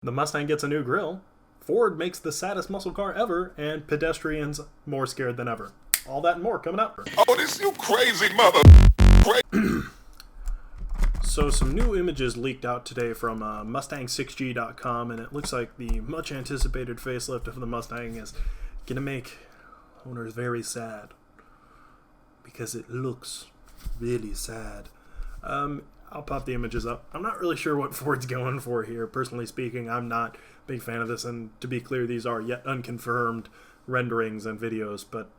The Mustang gets a new grille, Ford makes the saddest muscle car ever, and pedestrians more scared than ever. All that and more coming up. Oh, this you crazy mother. So some new images leaked out today from Mustang6G.com, and it looks like the much anticipated facelift of the Mustang is going to make owners very sad. Because it looks really sad. I'll pop the images up. I'm not really sure what Ford's going for here. Personally speaking, I'm not a big fan of this, and to be clear, these are yet unconfirmed renderings and videos, but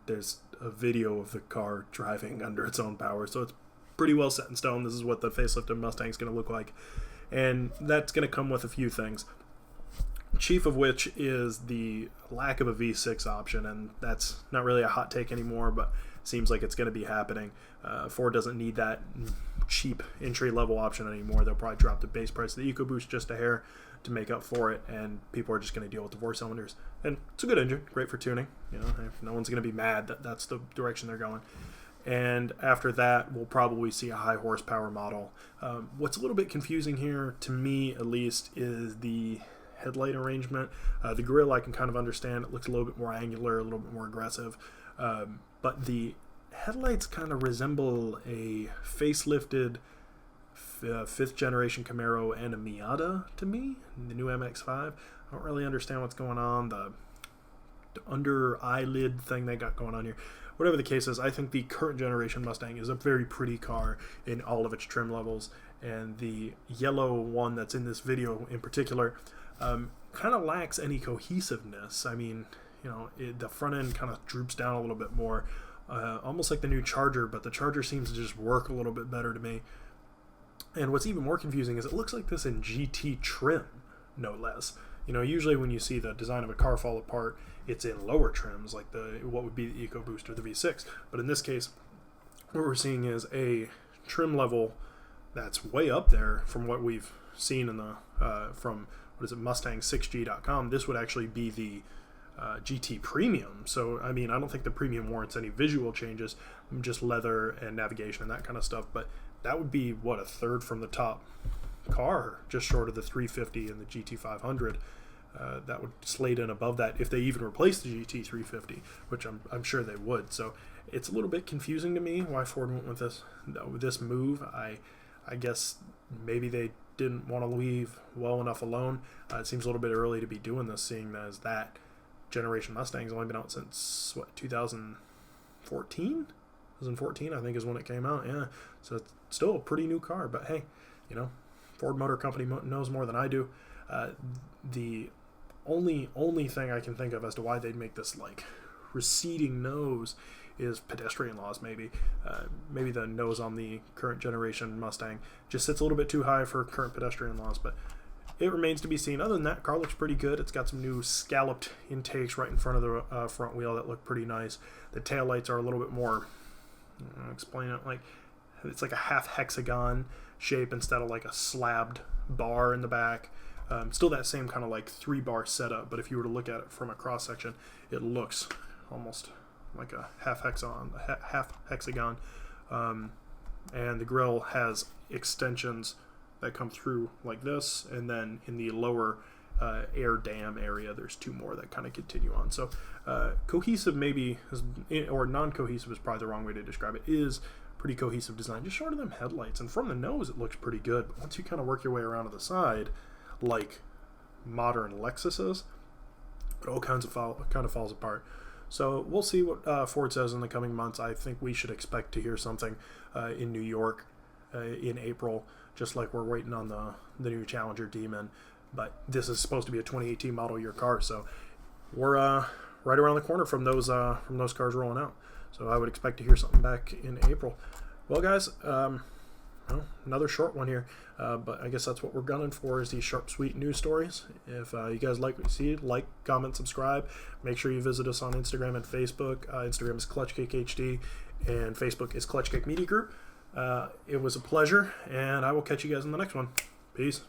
there's a video of the car driving under its own power, so it's pretty well set in stone. This is what the facelift of Mustang is going to look like, and that's going to come with a few things, chief of which is the lack of a V6 option, and that's not really a hot take anymore, but seems like it's going to be happening. Ford doesn't need that cheap entry-level option anymore. They'll probably drop the base price of the EcoBoost just a hair to make up for it, and people are just going to deal with the 4 cylinders. And it's a good engine, great for tuning. You know, no one's going to be mad that that's the direction they're going. And after that, we'll probably see a high horsepower model. What's a little bit confusing here, to me at least, is the headlight arrangement. The grille I can kind of understand. It looks a little bit more angular, a little bit more aggressive. But the headlights kind of resemble a facelifted 5th generation Camaro and a Miata to me, the new MX-5. I don't really understand what's going on. The under eyelid thing they got going on here. Whatever the case is, I think the current generation Mustang is a very pretty car in all of its trim levels, and the yellow one that's in this video in particular kind of lacks any cohesiveness. I mean, you know, the front end kind of droops down a little bit more, almost like the new Charger, but the Charger seems to just work a little bit better to me. And what's even more confusing is it looks like this in GT trim, no less. You know, usually when you see the design of a car fall apart, it's in lower trims, like what would be the EcoBoost or the V6. But in this case, what we're seeing is a trim level that's way up there from what we've seen in the from Mustang6G.com. This would actually be the GT Premium. So, I mean, I don't think the Premium warrants any visual changes, just leather and navigation and that kind of stuff. But that would be, what, a third from the top car, just short of the 350 and the GT500. That would slate in above that if they even replace the GT350, which I'm sure they would. So it's a little bit confusing to me why Ford went with this move. I guess maybe they didn't want to leave well enough alone. It seems a little bit early to be doing this, seeing as that generation Mustang's only been out since, what, 2014? 2014, I think, is when it came out. Yeah, so it's still a pretty new car. But hey, you know, Ford Motor Company knows more than I do. The only thing I can think of as to why they'd make this like receding nose is pedestrian laws. Maybe the nose on the current generation Mustang just sits a little bit too high for current pedestrian laws, but it remains to be seen. Other than that, car looks pretty good. It's got some new scalloped intakes right in front of the front wheel that look pretty nice. The taillights are a little bit more, explain it, like it's like a half hexagon shape instead of like a slabbed bar in the back. Still that same kind of like 3-bar setup, but if you were to look at it from a cross section, it looks almost like a half hexagon. And the grille has extensions that come through like this, and then in the lower air dam area, there's 2 more that kind of continue on. So cohesive maybe, or non-cohesive is probably the wrong way to describe it, is pretty cohesive design, just short of them headlights. And from the nose, it looks pretty good, but once you kind of work your way around to the side, like modern Lexuses, it all kind of falls apart. So we'll see what Ford says in the coming months. I think we should expect to hear something in New York in April, just like we're waiting on the new Challenger Demon. But this is supposed to be a 2018 model year car, so we're right around the corner from those cars rolling out. So I would expect to hear something back in April. Well, guys, well, another short one here, but I guess that's what we're gunning for, is these sharp, sweet news stories. If you guys like what you see, like, comment, subscribe. Make sure you visit us on Instagram and Facebook. Instagram is ClutchKickHD, and Facebook is ClutchKick Media Group. It was a pleasure, and I will catch you guys in the next one. Peace.